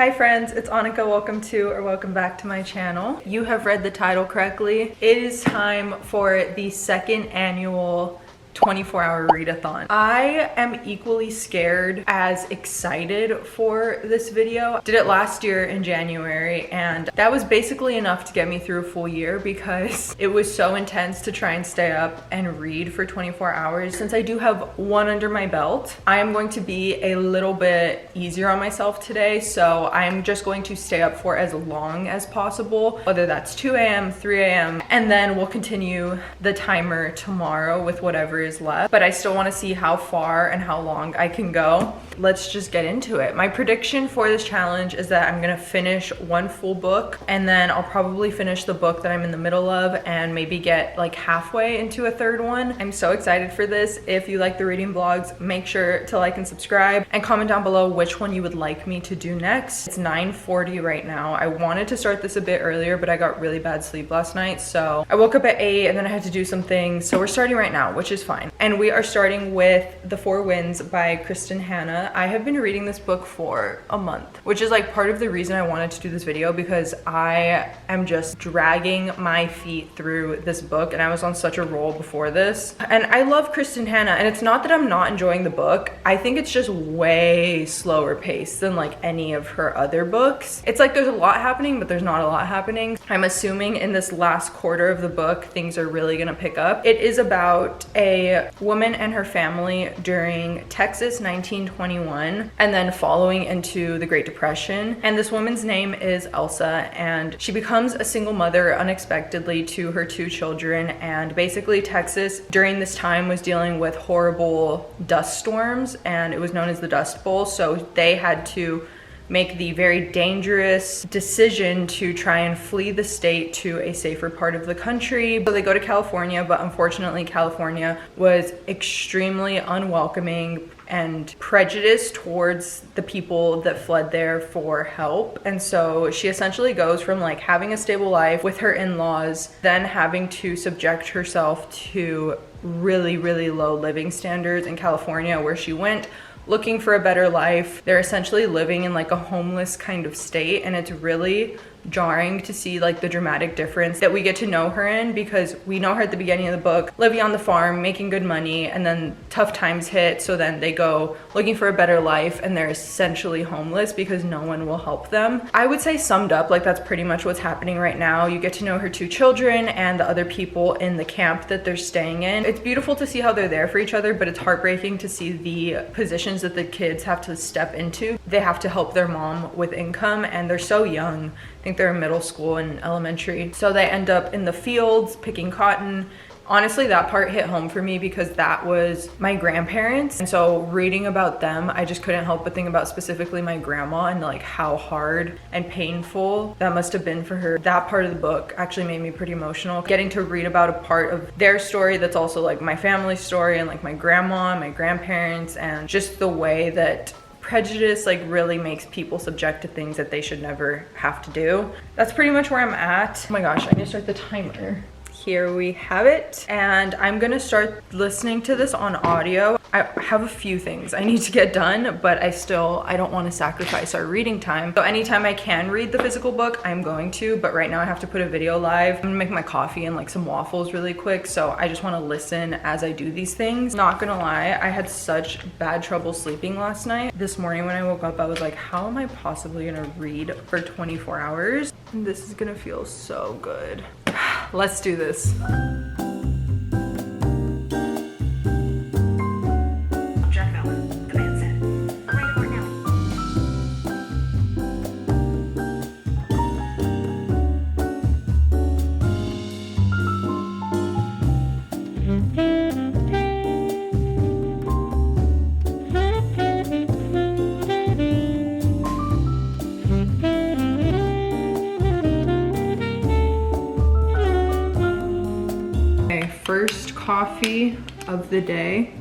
Hi friends, it's Annika. Welcome back to my channel. You have read the title correctly. It is time for the second annual 24-hour readathon. I am equally scared as excited for this video. Did it last year in January, and that was basically enough to get me through a full year because it was so intense to try and stay up and read for 24 hours. Since I do have one under my belt, I am going to be a little bit easier on myself today, so I'm just going to stay up for as long as possible, whether that's 2 a.m., 3 a.m., and then we'll continue the timer tomorrow with whatever is left. But I still want to see how far and how long I can go. Let's just get into it. My prediction for this challenge is that I'm gonna finish one full book, and then I'll probably finish the book that I'm in the middle of and maybe get like halfway into a third one. I'm so excited for this. If you like the reading vlogs, make sure to like and subscribe and comment down below which one you would like me to do next. It's 9:40 right now. I wanted to start this a bit earlier, but I got really bad sleep last night, so I woke up at 8 and then I had to do some things. So we're starting right now, which is fine. And we are starting with The Four Winds by Kristen Hanna. I have been reading this book for a month, which is like part of the reason I wanted to do this video, because I am just dragging my feet through this book and I was on such a roll before this. And I love Kristen Hanna, and it's not that I'm not enjoying the book. I think it's just way slower paced than like any of her other books. It's like there's a lot happening, but there's not a lot happening. I'm assuming in this last quarter of the book, things are really gonna pick up. It is about a woman and her family during Texas 1921 and then following into the Great Depression. And this woman's name is Elsa, and she becomes a single mother unexpectedly to her two children. And basically Texas during this time was dealing with horrible dust storms, and it was known as the Dust Bowl. So they had to make the very dangerous decision to try and flee the state to a safer part of the country. So they go to California, but unfortunately California was extremely unwelcoming and prejudiced towards the people that fled there for help. And so she essentially goes from like having a stable life with her in-laws, then having to subject herself to really, really low living standards in California, where she went looking for a better life. They're essentially living in like a homeless kind of state, and it's really jarring to see like the dramatic difference that we get to know her in, because we know her at the beginning of the book living on the farm making good money, and then tough times hit, so then they go looking for a better life and they're essentially homeless because no one will help them. I would say summed up, like that's pretty much what's happening right now. You get to know her two children and the other people in the camp that they're staying in. It's beautiful to see how they're there for each other, but it's heartbreaking to see the positions that the kids have to step into. They have to help their mom with income, and they're so young. I think they're in middle school and elementary. So they end up in the fields picking cotton. Honestly, that part hit home for me because that was my grandparents. And so reading about them, I just couldn't help but think about specifically my grandma and like how hard and painful that must have been for her. That part of the book actually made me pretty emotional. Getting to read about a part of their story that's also like my family's story, and like my grandma and my grandparents, and just the way that prejudice like really makes people subject to things that they should never have to do. That's pretty much where I'm at. Oh my gosh, I need to start the timer. Here we have it, and I'm gonna start listening to this on audio. I have a few things I need to get done, but I don't want to sacrifice our reading time. So anytime I can read the physical book, I'm going to, but right now I have to put a video live. I'm gonna make my coffee and like some waffles really quick, so I just want to listen as I do these things. Not gonna lie, I had such bad trouble sleeping last night. This morning when I woke up, I was like, how am I possibly gonna read for 24 hours? This is gonna feel so good. Let's do this. First coffee of the day.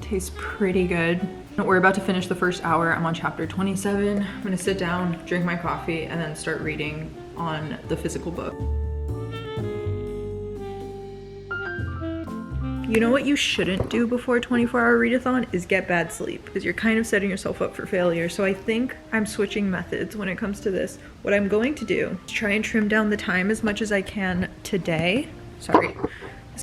Tastes pretty good. We're about to finish the first hour. I'm on chapter 27. I'm gonna sit down, drink my coffee, and then start reading on the physical book. You know what you shouldn't do before a 24-hour readathon is get bad sleep, because you're kind of setting yourself up for failure. So I think I'm switching methods when it comes to this. What I'm going to do is try and trim down the time as much as I can today. Sorry.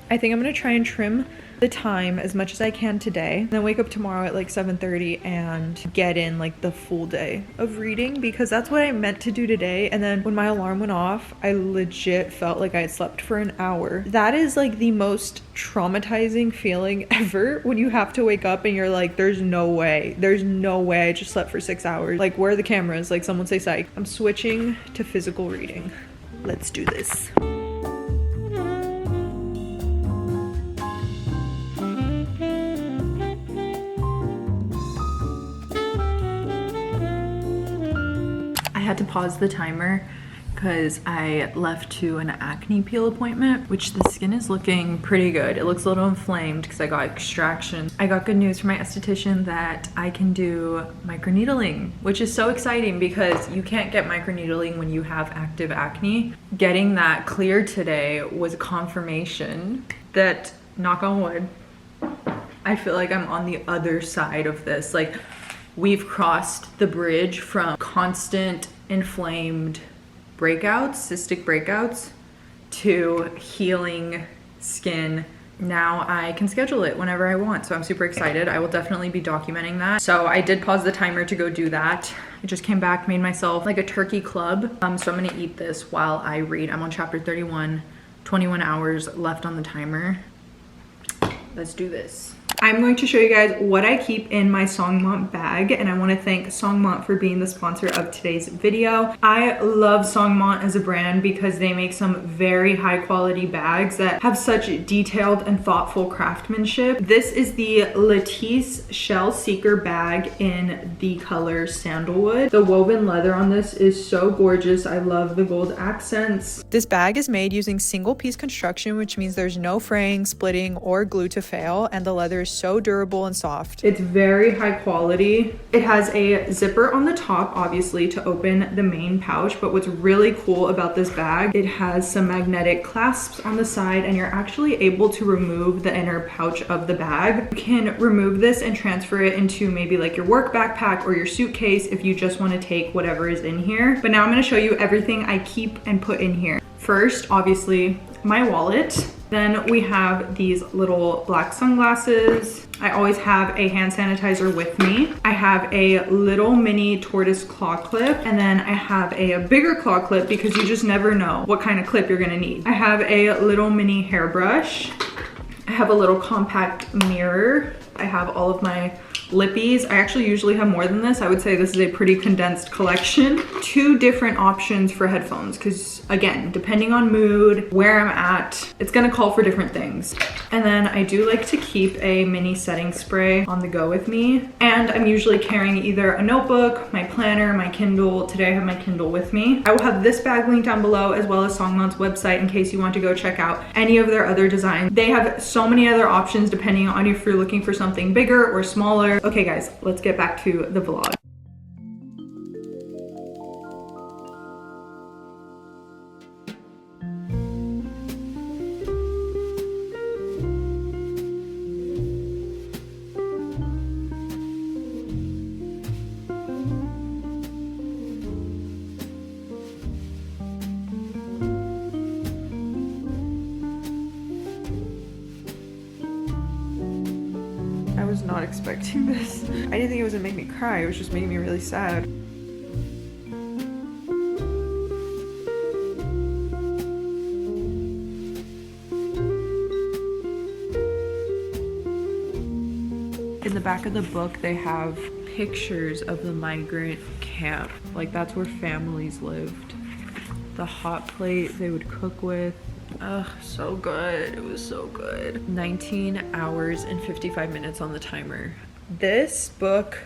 I think I'm gonna try and trim the time as much as I can today, and then wake up tomorrow at like 7:30 and get in like the full day of reading, because that's what I meant to do today. And then when my alarm went off, I legit felt like I had slept for an hour. That is like the most traumatizing feeling ever, when you have to wake up and you're like, there's no way I just slept for 6 hours. Like, where are the cameras? Like, someone say psych. I'm switching to physical reading. Let's do this. I had to pause the timer because I left to an acne peel appointment, which the skin is looking pretty good. It looks a little inflamed because I got extractions. I got good news from my esthetician that I can do microneedling, which is so exciting because you can't get microneedling when you have active acne. Getting that cleared today was confirmation that, knock on wood, I feel like I'm on the other side of this. Like, we've crossed the bridge from constant inflamed breakouts, cystic breakouts, to healing skin. Now I can schedule it whenever I want, so I'm super excited. I will definitely be documenting that. So I did pause the timer to go do that. I just came back, made myself like a turkey club. So I'm gonna eat this while I read. I'm on chapter 31, 21 hours left on the timer. Let's do this. I'm going to show you guys what I keep in my Songmont bag, and I want to thank Songmont for being the sponsor of today's video. I love Songmont as a brand because they make some very high quality bags that have such detailed and thoughtful craftsmanship. This is the Lattice Shell Seeker bag in the color Sandalwood. The woven leather on this is so gorgeous. I love the gold accents. This bag is made using single piece construction, which means there's no fraying, splitting, or glue to fail, and the leather is so durable and soft. It's very high quality. It has a zipper on the top, obviously, to open the main pouch, but what's really cool about this bag, it has some magnetic clasps on the side, and you're actually able to remove the inner pouch of the bag. You can remove this and transfer it into maybe like your work backpack or your suitcase if you just want to take whatever is in here. But now I'm going to show you everything I keep and put in here. First, obviously, my wallet. Then we have these little black sunglasses. I always have a hand sanitizer with me. I have a little mini tortoise claw clip, and then I have a bigger claw clip because you just never know what kind of clip you're gonna need. I have a little mini hairbrush. I have a little compact mirror. I have all of my lippies. I actually usually have more than this. I would say this is a pretty condensed collection. 2 different options for headphones, because again, depending on mood, where I'm at, it's gonna call for different things. And then I do like to keep a mini setting spray on the go with me. And I'm usually carrying either a notebook, my planner, my Kindle. Today I have my Kindle with me. I will have this bag linked down below, as well as Songmont's website, in case you want to go check out any of their other designs. They have so many other options depending on if you're looking for something bigger or smaller. Okay guys, let's get back to the vlog. I was not expecting this. I didn't think it was gonna make me cry. It was just making me really sad. In the back of the book, they have pictures of the migrant camp. Like, that's where families lived. The hot plate they would cook with. Ugh, so good. It was so good. 19 hours and 55 minutes on the timer. This book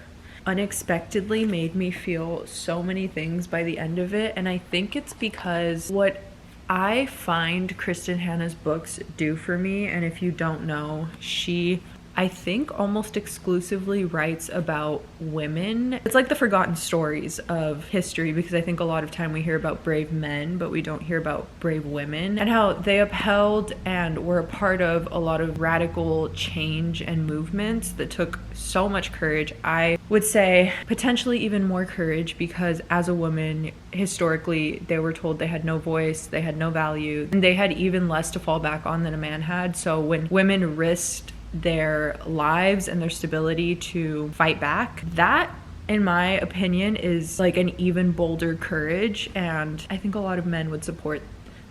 unexpectedly made me feel so many things by the end of it, and I think it's because what I find Kristen Hanna's books do for me, and if you don't know, she I think almost exclusively writes about women. It's like the forgotten stories of history, because I think a lot of time we hear about brave men, but we don't hear about brave women, and how they upheld and were a part of a lot of radical change and movements that took so much courage. I would say potentially even more courage, because as a woman, historically, they were told they had no voice, they had no value, and they had even less to fall back on than a man had. So when women risked their lives and their stability to fight back, that, in my opinion, is like an even bolder courage. And I think a lot of men would support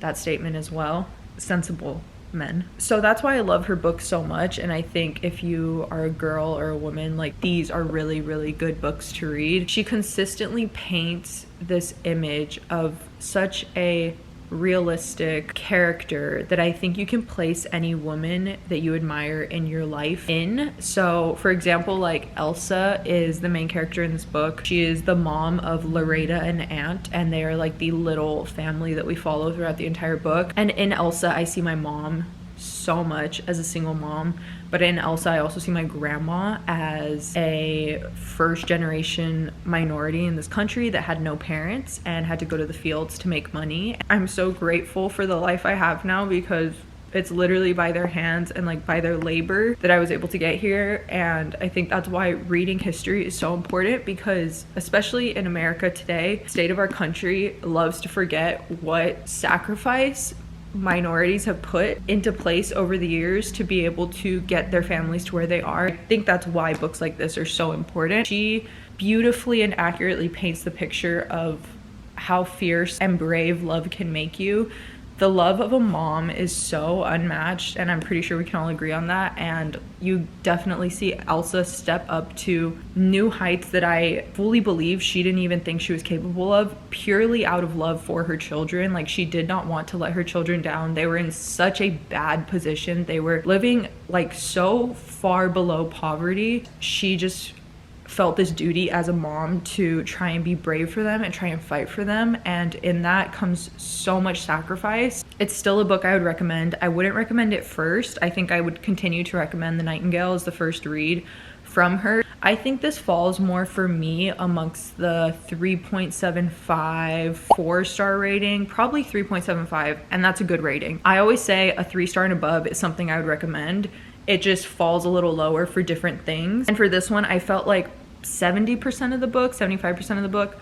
that statement as well. Sensible men. So that's why I love her book so much. And I think if you are a girl or a woman, like, these are really, really good books to read. She consistently paints this image of such a realistic character that I think you can place any woman that you admire in your life in. So for example, like, Elsa is the main character in this book. She is the mom of Loretta and Aunt, and they are like the little family that we follow throughout the entire book. And in Elsa, I see my mom so much as a single mom, but in Elsa I also see my grandma as a first generation minority in this country that had no parents and had to go to the fields to make money. I'm so grateful for the life I have now, because it's literally by their hands and like by their labor that I was able to get here. And I think that's why reading history is so important, because especially in America today, the state of our country loves to forget what sacrifice minorities have put into place over the years to be able to get their families to where they are. I think that's why books like this are so important. She beautifully and accurately paints the picture of how fierce and brave love can make you. The love of a mom is so unmatched, and I'm pretty sure we can all agree on that. And you definitely see Elsa step up to new heights that I fully believe she didn't even think she was capable of, purely out of love for her children. Like, she did not want to let her children down. They were in such a bad position. They were living like so far below poverty. She just felt this duty as a mom to try and be brave for them and try and fight for them, and in that comes so much sacrifice. It's still a book I would recommend. I wouldn't recommend it first. I think I would continue to recommend The Nightingale as the first read from her. I think this falls more for me amongst the 3.75 4-star rating, probably 3.75, and that's a good rating. I always say a 3-star and above is something I would recommend. It just falls a little lower for different things. And for this one, I felt like 70% of the book, 75% of the book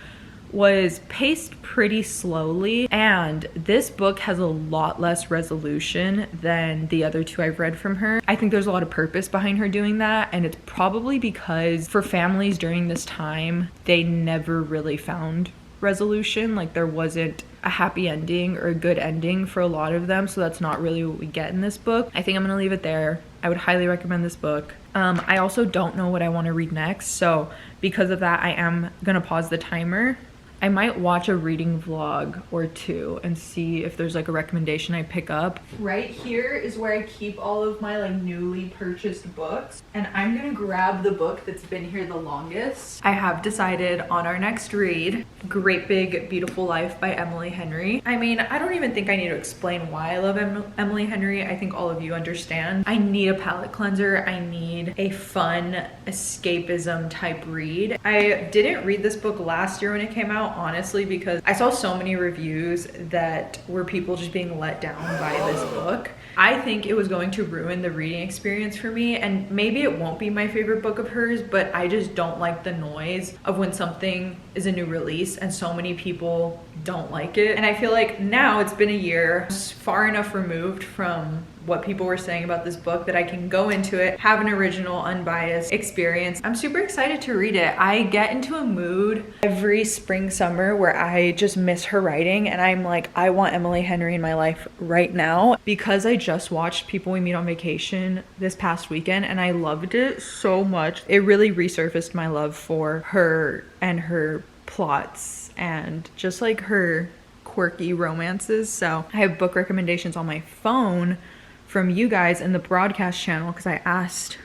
was paced pretty slowly. And this book has a lot less resolution than the other two I've read from her. I think there's a lot of purpose behind her doing that. And it's probably because for families during this time, they never really found resolution. Like, there wasn't a happy ending or a good ending for a lot of them. So that's not really what we get in this book. I think I'm gonna leave it there. I would highly recommend this book. I also don't know what I want to read next, so because of that, I am gonna pause the timer. I might watch a reading vlog or two and see if there's like a recommendation I pick up. Right here is where I keep all of my like newly purchased books, and I'm gonna grab the book that's been here the longest. I have decided on our next read, Great Big Beautiful Life by Emily Henry. I mean, I don't even think I need to explain why I love Emily Henry. I think all of you understand. I need a palate cleanser. I need a fun escapism type read. I didn't read this book last year when it came out, honestly, because I saw so many reviews that were people just being let down by this book. I think it was going to ruin the reading experience for me, and maybe it won't be my favorite book of hers, but I just don't like the noise of when something is a new release and so many people don't like it. And I feel like now it's been a year, far enough removed from what people were saying about this book that I can go into it, have an original, unbiased experience. I'm super excited to read it. I get into a mood every spring, summer where I just miss her writing, and I'm like, I want Emily Henry in my life right now, because I just watched People We Meet on Vacation this past weekend and I loved it so much. It really resurfaced my love for her and her plots and just like her quirky romances. So I have book recommendations on my phone from you guys in the broadcast channel, because I asked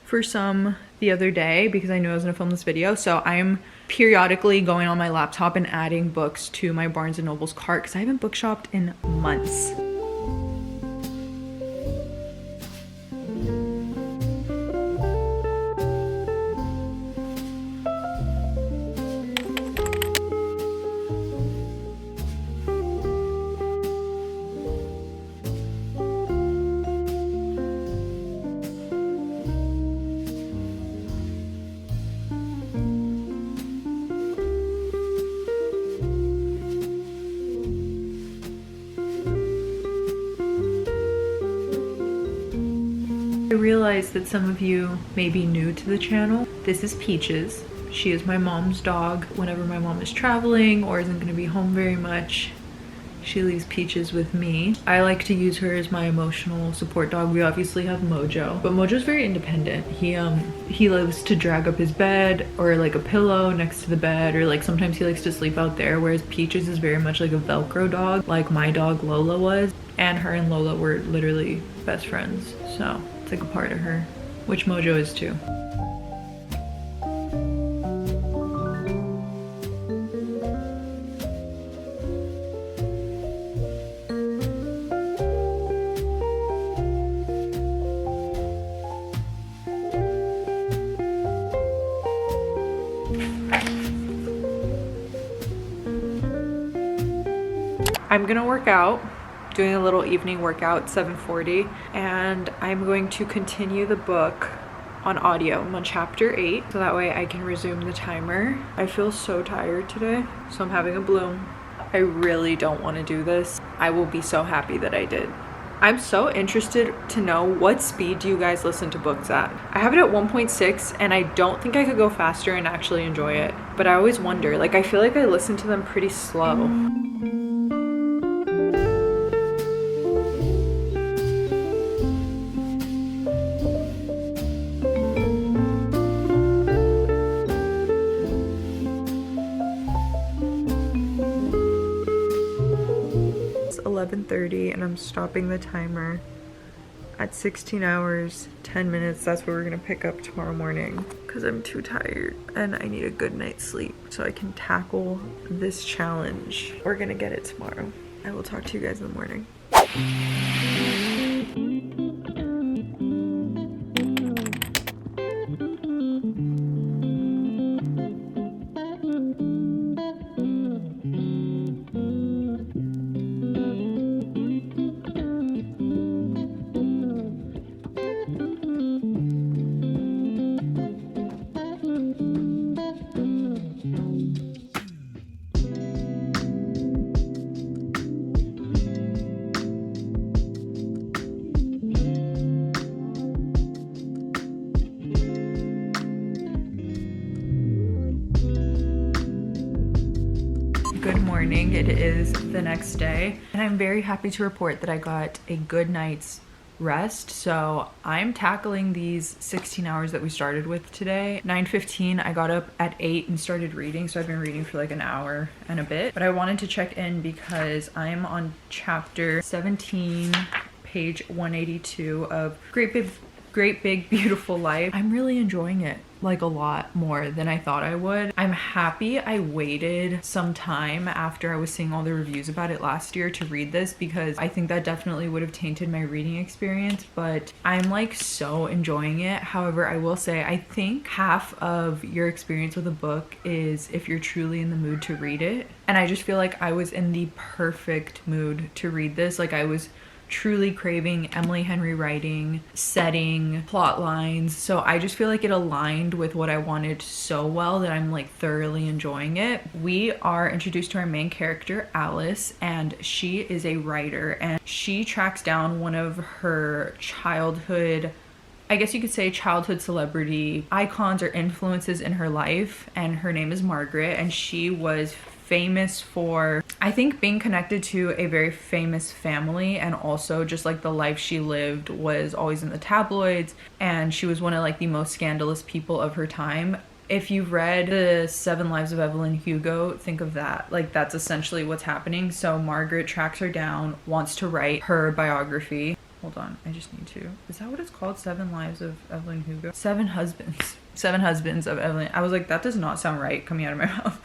for some the other day because I knew I was gonna film this video. So I'm periodically going on my laptop and adding books to my Barnes & Noble's cart, because I haven't book shopped in months. I realize that some of you may be new to the channel. This is Peaches. She is my mom's dog. Whenever my mom is traveling or isn't gonna be home very much, she leaves Peaches with me. I like to use her as my emotional support dog. We obviously have Mojo, but Mojo's very independent. He loves to drag up his bed or like a pillow next to the bed, or like sometimes he likes to sleep out there, whereas Peaches is very much like a Velcro dog, like my dog Lola was. And her and Lola were literally best friends, so it's like a part of her, which Mojo is too. I'm gonna work out, doing a little evening workout, 7:40, and I'm going to continue the book on audio. I'm on chapter 8, so that way I can resume the timer. I feel so tired today, so I'm having a bloom. I really don't want to do this. I will be so happy that I did. I'm so interested to know, what speed do you guys listen to books at? I have it at 1.6 and I don't think I could go faster and actually enjoy it, but I always wonder, like I feel like I listen to them pretty slow. It's 11:30 and I'm stopping the timer at 16 hours, 10 minutes. That's what we're gonna pick up tomorrow morning because I'm too tired and I need a good night's sleep so I can tackle this challenge. We're gonna get it tomorrow. I will talk to you guys in the morning. Good morning, it is the next day and I'm very happy to report that I got a good night's rest. So I'm tackling these 16 hours that we started with today. 9:15, I got up at 8 and started reading, so I've been reading for like an hour and a bit, but I wanted to check in because I'm on chapter 17, page 182 of Great Big Beautiful Life. I'm really enjoying it, like a lot more than I thought I would. I'm happy I waited some time after I was seeing all the reviews about it last year to read this, because I think that definitely would have tainted my reading experience, but I'm like so enjoying it. However, I will say I think half of your experience with a book is if you're truly in the mood to read it, and I just feel like I was in the perfect mood to read this. Like I was truly craving Emily Henry writing, setting, plot lines. So I just feel like it aligned with what I wanted so well that I'm like thoroughly enjoying it. We are introduced to our main character, Alice, and she is a writer and she tracks down one of her childhood, I guess you could say childhood celebrity icons or influences in her life, and her name is Margaret, and she was famous for, I think, being connected to a very famous family, and also just like the life she lived was always in the tabloids, and she was one of like the most scandalous people of her time. If you've read the 7 Lives of Evelyn Hugo, think of that. Like that's essentially what's happening. So Margaret tracks her down, wants to write her biography. Hold on, I just need to. Is that what it's called? 7 Lives of Evelyn Hugo? 7 Husbands. 7 Husbands of Evelyn. I was like, that does not sound right coming out of my mouth.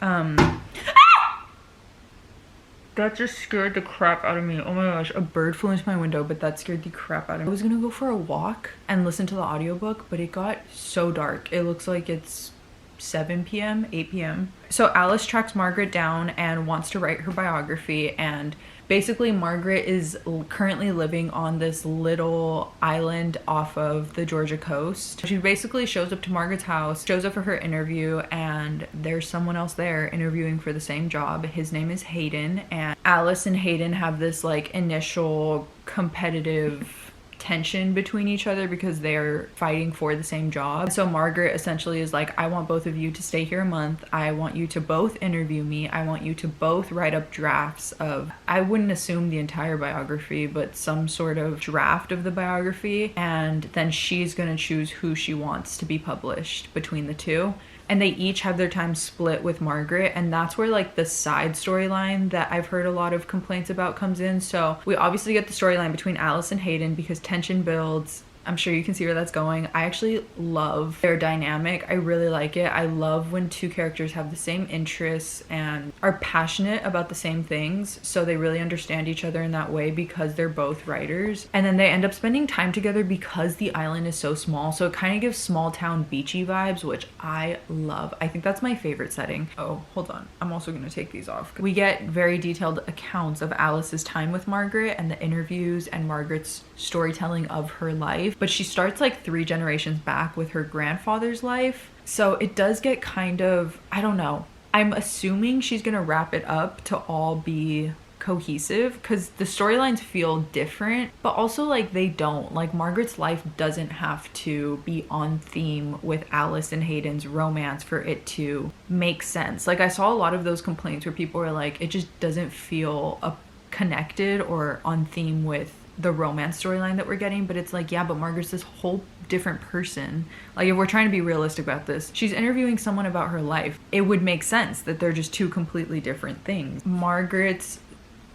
That just scared the crap out of me. Oh my gosh, a bird flew into my window, but that scared the crap out of me. I was gonna go for a walk and listen to the audiobook, but it got so dark. It looks like it's 7 p.m., 8 p.m. So Alice tracks Margaret down and wants to write her biography, and basically Margaret is currently living on this little island off of the Georgia coast. She basically shows up to Margaret's house, shows up for her interview, and there's someone else there interviewing for the same job. His name is Hayden, and Alice and Hayden have this like initial competitive tension between each other because they're fighting for the same job. So Margaret essentially is like, I want both of you to stay here a month. I want you to both interview me. I want you to both write up drafts of, I wouldn't assume the entire biography, but some sort of draft of the biography. And then she's gonna choose who she wants to be published between the two. And they each have their time split with Margaret, and that's where like the side storyline that I've heard a lot of complaints about comes in. So we obviously get the storyline between Alice and Hayden because tension builds. I'm sure you can see where that's going. I actually love their dynamic. I really like it. I love when two characters have the same interests and are passionate about the same things, so they really understand each other in that way because they're both writers. And then they end up spending time together because the island is so small, so it kind of gives small town beachy vibes, which I love. I think that's my favorite setting. Oh, hold on. I'm also gonna take these off. We get very detailed accounts of Alice's time with Margaret and the interviews and Margaret's storytelling of her life. But she starts like 3 generations back with her grandfather's life. So it does get kind of, I don't know. I'm assuming she's gonna wrap it up to all be cohesive because the storylines feel different, but also like they don't. Like Margaret's life doesn't have to be on theme with Alice and Hayden's romance for it to make sense. Like I saw a lot of those complaints where people were like, it just doesn't feel connected or on theme with the romance storyline that we're getting. But it's like, yeah, but Margaret's this whole different person. Like if we're trying to be realistic about this, she's interviewing someone about her life. It would make sense that they're just 2 completely different things. Margaret's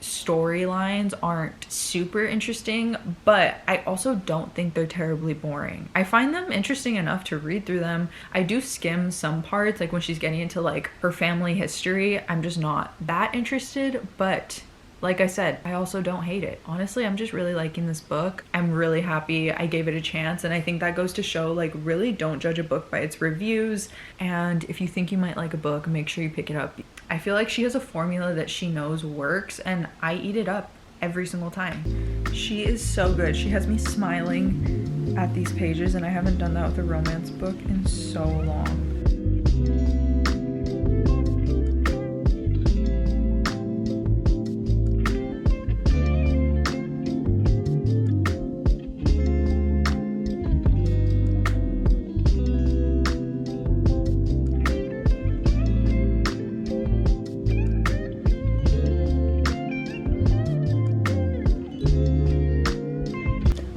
storylines aren't super interesting, but I also don't think they're terribly boring. I find them interesting enough to read through them. I do skim some parts, like when she's getting into like her family history, I'm just not that interested, but like I said, I also don't hate it. Honestly, I'm just really liking this book. I'm really happy I gave it a chance, and I think that goes to show, like, really don't judge a book by its reviews, and if you think you might like a book, make sure you pick it up. I feel like she has a formula that she knows works, and I eat it up every single time. She is so good. She has me smiling at these pages, and I haven't done that with a romance book in so long.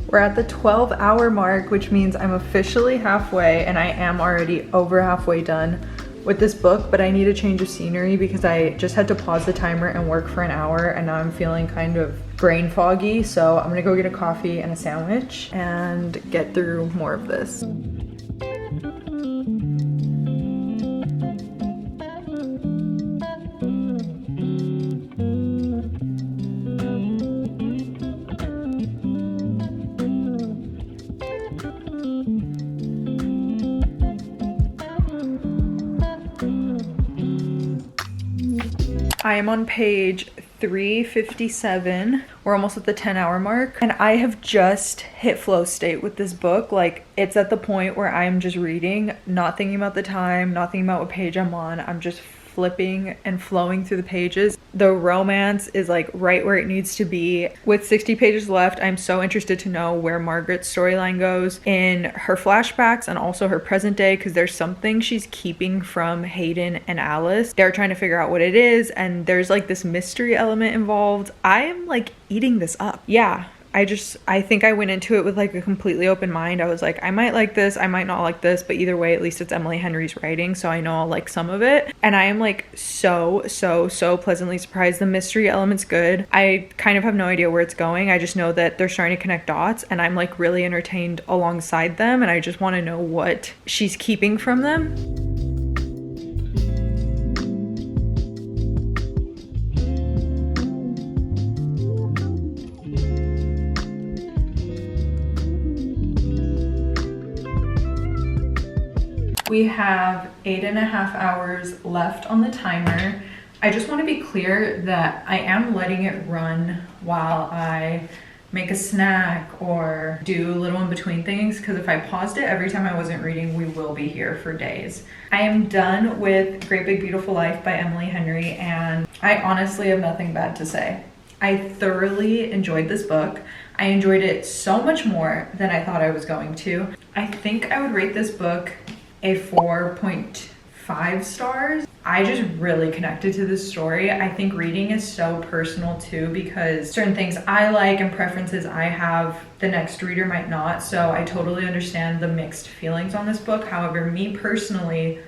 We're at the 12-hour mark, which means I'm officially halfway, and I am already over halfway done with this book, but I need a change of scenery because I just had to pause the timer and work for an hour, and now I'm feeling kind of brain foggy. So I'm gonna go get a coffee and a sandwich and get through more of this. I am on page 357. We're almost at the 10-hour mark, and I have just hit flow state with this book. Like, it's at the point where I'm just reading, not thinking about the time, not thinking about what page I'm on. I'm just flipping and flowing through the pages. The romance is like right where it needs to be. With 60 pages left, I'm so interested to know where Margaret's storyline goes in her flashbacks and also her present day, because there's something she's keeping from Hayden and Alice. They're trying to figure out what it is, and there's like this mystery element involved. I am like eating this up. Yeah. I think I went into it with like a completely open mind. I was like, I might like this, I might not like this, but either way, at least it's Emily Henry's writing, so I know I'll like some of it. And I am like so pleasantly surprised. The mystery element's good. I kind of have no idea where it's going. I just know that they're starting to connect dots, and I'm like really entertained alongside them, and I just want to know what she's keeping from them. We have 8.5 hours left on the timer. I just want to be clear that I am letting it run while I make a snack or do little in between things, because if I paused it every time I wasn't reading, we will be here for days. I am done with Great Big Beautiful Life by Emily Henry, and I honestly have nothing bad to say. I thoroughly enjoyed this book. I enjoyed it so much more than I thought I was going to. I think I would rate this book a 4.5 stars. I just really connected to this story. I think reading is so personal too, because certain things I like and preferences I have, the next reader might not. So I totally understand the mixed feelings on this book. However, me personally,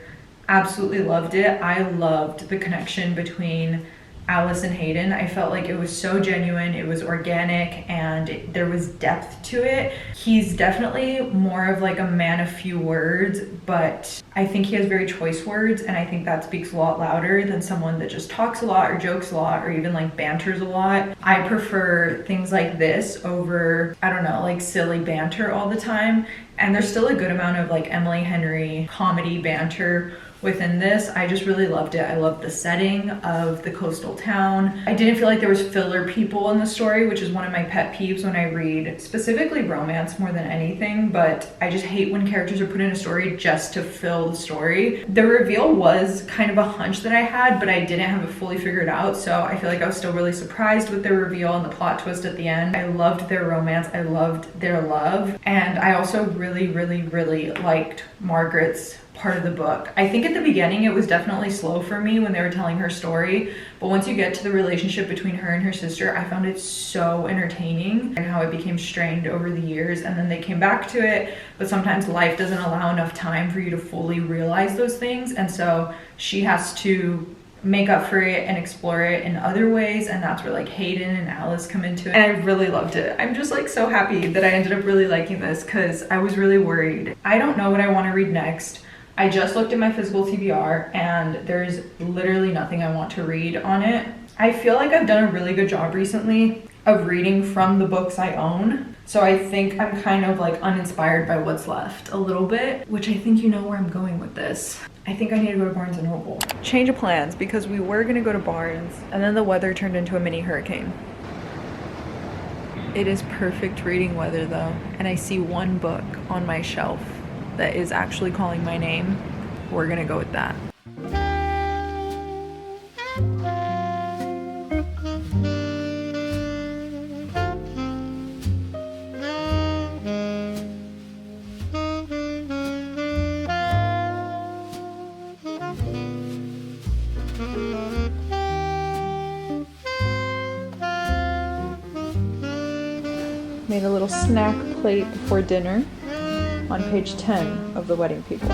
absolutely loved it. I loved the connection between Alice and Hayden. I felt like it was so genuine, it was organic, and there was depth to it. He's definitely more of like a man of few words, but I think he has very choice words, and I think that speaks a lot louder than someone that just talks a lot or jokes a lot or even like banters a lot. I prefer things like this over, I don't know, like silly banter all the time. And there's still a good amount of like Emily Henry comedy banter within this. I just really loved it. I loved the setting of the coastal town. I didn't feel like there was filler people in the story, which is one of my pet peeves when I read specifically romance more than anything, but I just hate when characters are put in a story just to fill the story. The reveal was kind of a hunch that I had, but I didn't have it fully figured out, so I feel like I was still really surprised with the reveal and the plot twist at the end. I loved their romance. I loved their love, and I also really liked Margaret's part of the book. I think at the beginning it was definitely slow for me when they were telling her story, but once you get to the relationship between her and her sister, I found it so entertaining, and how it became strained over the years, and then they came back to it, but sometimes life doesn't allow enough time for you to fully realize those things, and so she has to make up for it and explore it in other ways, and that's where like Hayden and Alice come into it, and I really loved it. I'm just like so happy that I ended up really liking this, because I was really worried. I don't know what I want to read next. I just looked at my physical TBR and there's literally nothing I want to read on it. I feel like I've done a really good job recently of reading from the books I own. So I think I'm kind of like uninspired by what's left a little bit, which I think you know where I'm going with this. I think I need to go to Barnes & Noble. Change of plans, because we were gonna go to Barnes and then the weather turned into a mini hurricane. It is perfect reading weather though, and I see one book on my shelf that is actually calling my name. We're gonna go with that. Made a little snack plate before dinner on page 10 of The Wedding People.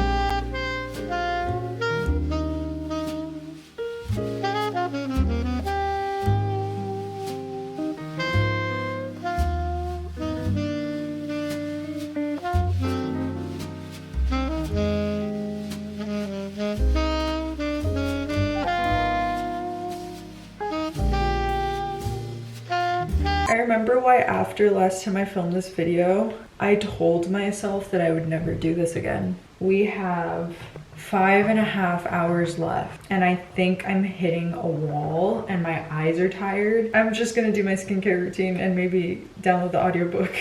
I remember why after last time I filmed this video, I told myself that I would never do this again. We have 5.5 hours left, and I think I'm hitting a wall and my eyes are tired. I'm just gonna do my skincare routine and maybe download the audiobook.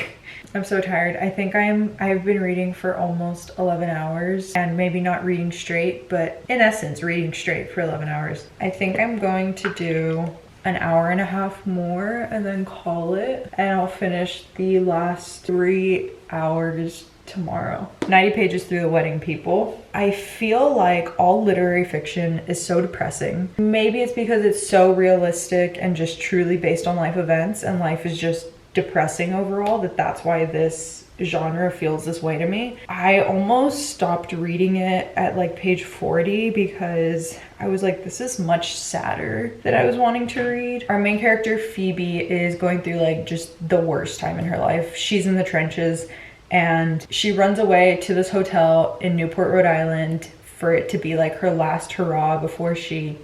I'm so tired. I think I've been reading for almost 11 hours, and maybe not reading straight, but in essence, reading straight for 11 hours. I think I'm going to do an hour and a half more and then call it, and I'll finish the last 3 hours tomorrow. 90 pages through The Wedding People. I feel like all literary fiction is so depressing. Maybe it's because it's so realistic and just truly based on life events, and life is just depressing overall, that's why this genre feels this way to me. I almost stopped reading it at like page 40 because I was like, this is much sadder than I was wanting to read. Our main character Phoebe is going through like just the worst time in her life. She's in the trenches, and she runs away to this hotel in Newport, Rhode Island for it to be like her last hurrah before she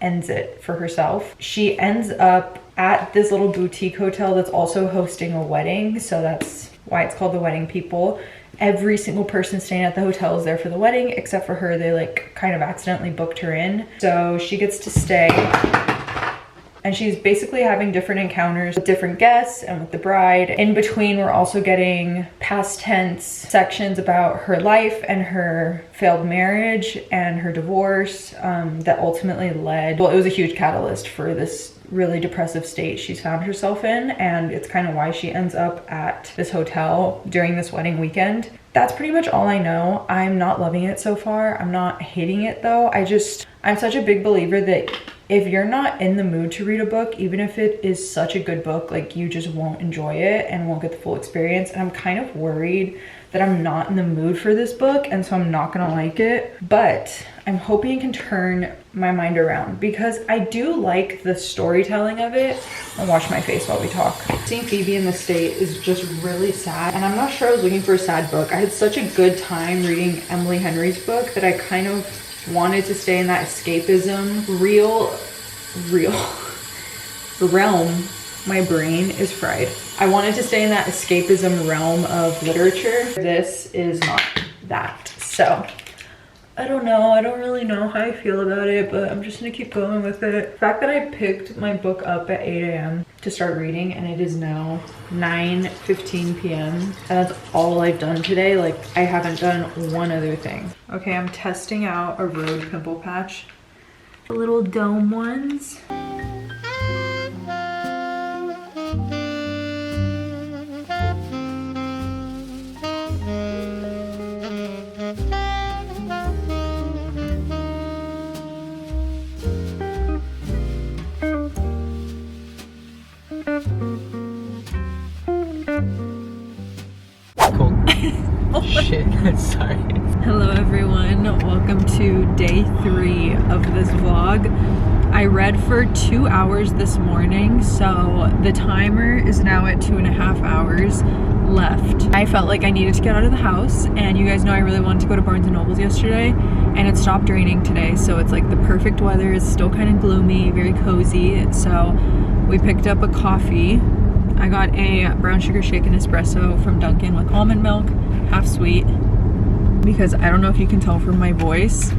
ends it for herself. She ends up at this little boutique hotel that's also hosting a wedding, so that's why it's called The Wedding People. Every single person staying at the hotel is there for the wedding except for her. They like kind of accidentally booked her in, so she gets to stay And she's basically having different encounters with different guests and with the bride. In between, we're also getting past tense sections about her life and her failed marriage and her divorce that ultimately led, well, it was a huge catalyst for this really depressive state she's found herself in, and it's kind of why she ends up at this hotel during this wedding weekend. That's pretty much all I know. I'm not loving it so far. I'm not hating it though. I'm such a big believer that if you're not in the mood to read a book, even if it is such a good book, like you just won't enjoy it and won't get the full experience. And I'm kind of worried that I'm not in the mood for this book, and so I'm not gonna like it. But I'm hoping it can turn my mind around because I do like the storytelling of it. I'll wash my face while we talk. Seeing Phoebe in the state is just really sad, and I'm not sure I was looking for a sad book. I had such a good time reading Emily Henry's book that I kind of wanted to stay in that escapism real realm. My brain is fried. I wanted to stay in that escapism realm of literature. This is not that. So I don't know. I don't really know how I feel about it, but I'm just gonna keep going with it. The fact that I picked my book up at 8 a.m. to start reading, and it is now 9:15 p.m. and that's all I've done today. Like, I haven't done one other thing. Okay, I'm testing out a road pimple patch. The little dome ones. Oh shit, sorry. Hello everyone, welcome to day 3 of this vlog. I read for 2 hours this morning, so the timer is now at 2.5 hours left. I felt like I needed to get out of the house, and you guys know I really wanted to go to Barnes & Noble's yesterday, and it stopped raining today, so it's like the perfect weather. It's still kind of gloomy, very cozy, so we picked up a coffee. I got a brown sugar shaken espresso from Dunkin' with almond milk, half sweet, because I don't know if you can tell from my voice,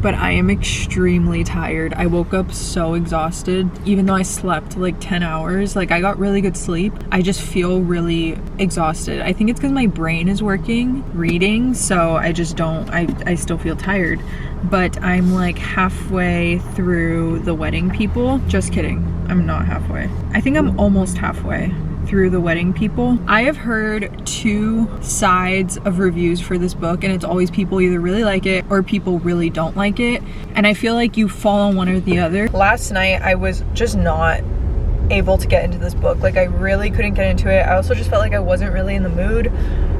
but I am extremely tired. I woke up so exhausted, even though I slept like 10 hours. Like, I got really good sleep. I just feel really exhausted. I think it's because my brain is working reading, so I just don't, I still feel tired. But I'm like halfway through The Wedding People. Just kidding, I'm not halfway. I think I'm almost halfway through The Wedding People. I have heard 2 sides of reviews for this book, and it's always people either really like it or people really don't like it, and I feel like you fall on one or the other. Last night I was just not able to get into this book. Like, I really couldn't get into it. I also just felt like I wasn't really in the mood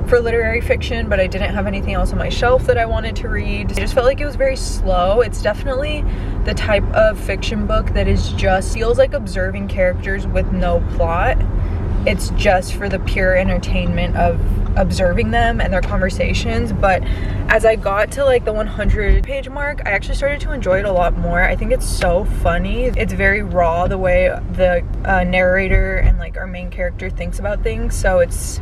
for literary fiction, but I didn't have anything else on my shelf that I wanted to read. I just felt like it was very slow. It's definitely the type of fiction book that is just feels like observing characters with no plot. It's just for the pure entertainment of observing them and their conversations. But as I got to like the 100-page mark, I actually started to enjoy it a lot more. I think it's so funny. It's very raw the way the narrator and like our main character thinks about things, so it's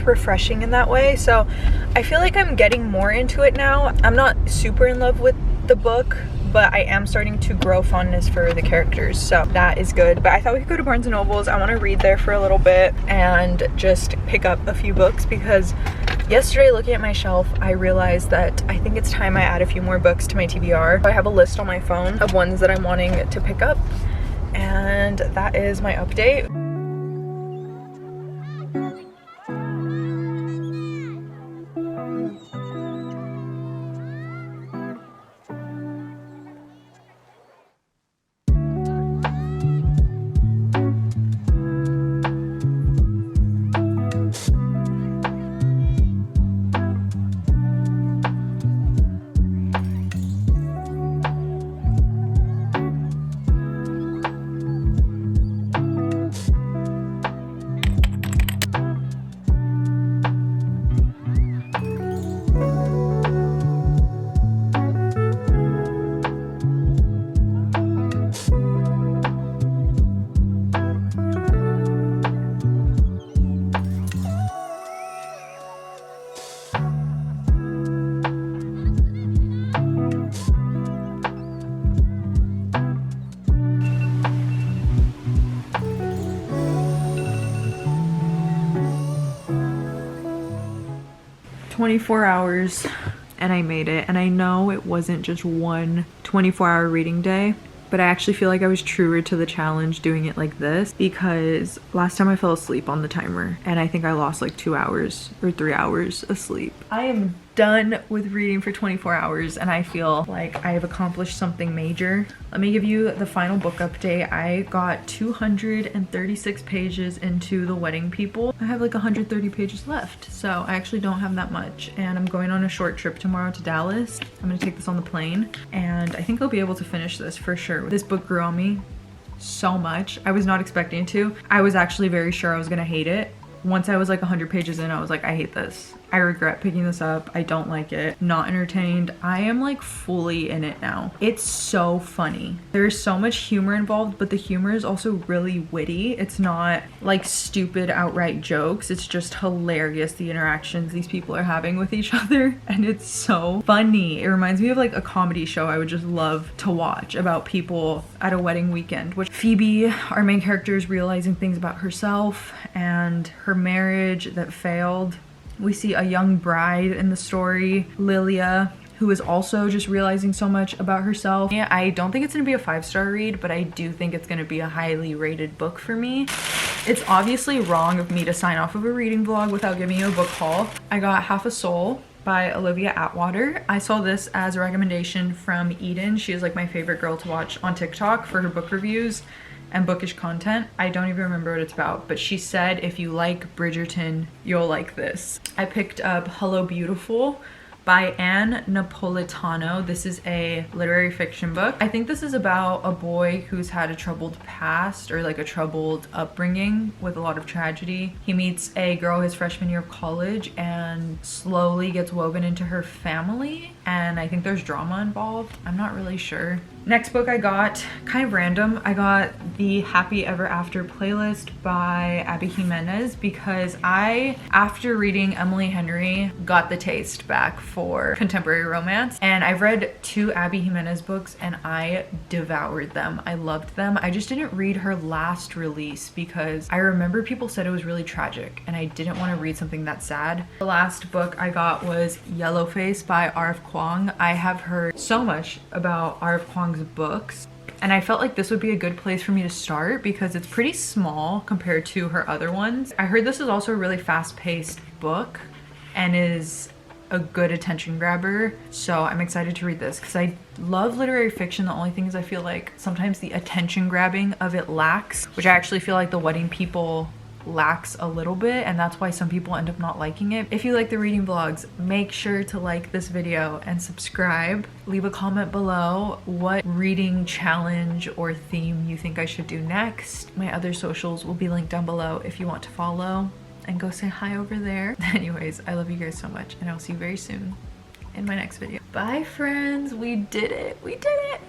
refreshing in that way. So I feel like I'm getting more into it now. I'm not super in love with the book, but I am starting to grow fondness for the characters, so that is good. But I thought we could go to Barnes & Noble's. I want to read there for a little bit and just pick up a few books, because yesterday looking at my shelf, I realized that I think it's time I add a few more books to my TBR. I have a list on my phone of ones that I'm wanting to pick up, and that is my update. 24 hours and I made it. And I know it wasn't just one 24-hour reading day, but I actually feel like I was truer to the challenge doing it like this, because last time I fell asleep on the timer and I think I lost like 2 hours or 3 hours of sleep. I am done with reading for 24 hours and I feel like I have accomplished something major. Let me give you the final book update. I got 236 pages into The Wedding People. I have like 130 pages left, so I actually don't have that much, and I'm going on a short trip tomorrow to Dallas. I'm gonna take this on the plane and I think I'll be able to finish this for sure. This book grew on me so much. I was not expecting to. I was actually very sure I was gonna hate it. Once I was like 100 pages in, I was like, I hate this. I regret picking this up. I don't like it. Not entertained. I am like fully in it now. It's so funny. There's so much humor involved, but the humor is also really witty. It's not like stupid outright jokes. It's just hilarious, the interactions these people are having with each other. And it's so funny. It reminds me of like a comedy show I would just love to watch about people at a wedding weekend, which Phoebe, our main character, is realizing things about herself and her marriage that failed. We see a young bride in the story, Lilia, who is also just realizing so much about herself. Yeah, I don't think it's gonna be a 5-star read, but I do think it's gonna be a highly rated book for me. It's obviously wrong of me to sign off of a reading vlog without giving you a book haul. I got Half a Soul by Olivia Atwater. I saw this as a recommendation from Eden. She is like my favorite girl to watch on TikTok for her book reviews and bookish content. I don't even remember what it's about, but she said if you like Bridgerton, you'll like this. I picked up Hello Beautiful by Anne Napolitano. This is a literary fiction book. I think this is about a boy who's had a troubled past, or like a troubled upbringing with a lot of tragedy. He meets a girl his freshman year of college and slowly gets woven into her family, and I think there's drama involved. I'm not really sure. Next book I got, kind of random, I got the Happy Ever After playlist by Abby Jimenez, because I, after reading Emily Henry, got the taste back for contemporary romance. And I've read 2 Abby Jimenez books and I devoured them. I loved them. I just didn't read her last release because I remember people said it was really tragic and I didn't want to read something that sad. The last book I got was Yellowface by R.F. Kuang. I have heard so much about R.F. Kuang's books, and I felt like this would be a good place for me to start because it's pretty small compared to her other ones. I heard this is also a really fast-paced book and is a good attention grabber, so I'm excited to read this because I love literary fiction. The only thing is I feel like sometimes the attention grabbing of it lacks, which I actually feel like The Wedding People lacks a little bit, and that's why some people end up not liking it. If you like the reading vlogs, make sure to like this video and subscribe. Leave a comment below what reading challenge or theme you think I should do next. My other socials will be linked down below if you want to follow, and go say hi over there. Anyways, I love you guys so much and I'll see you very soon in my next video. Bye friends, we did it, we did it.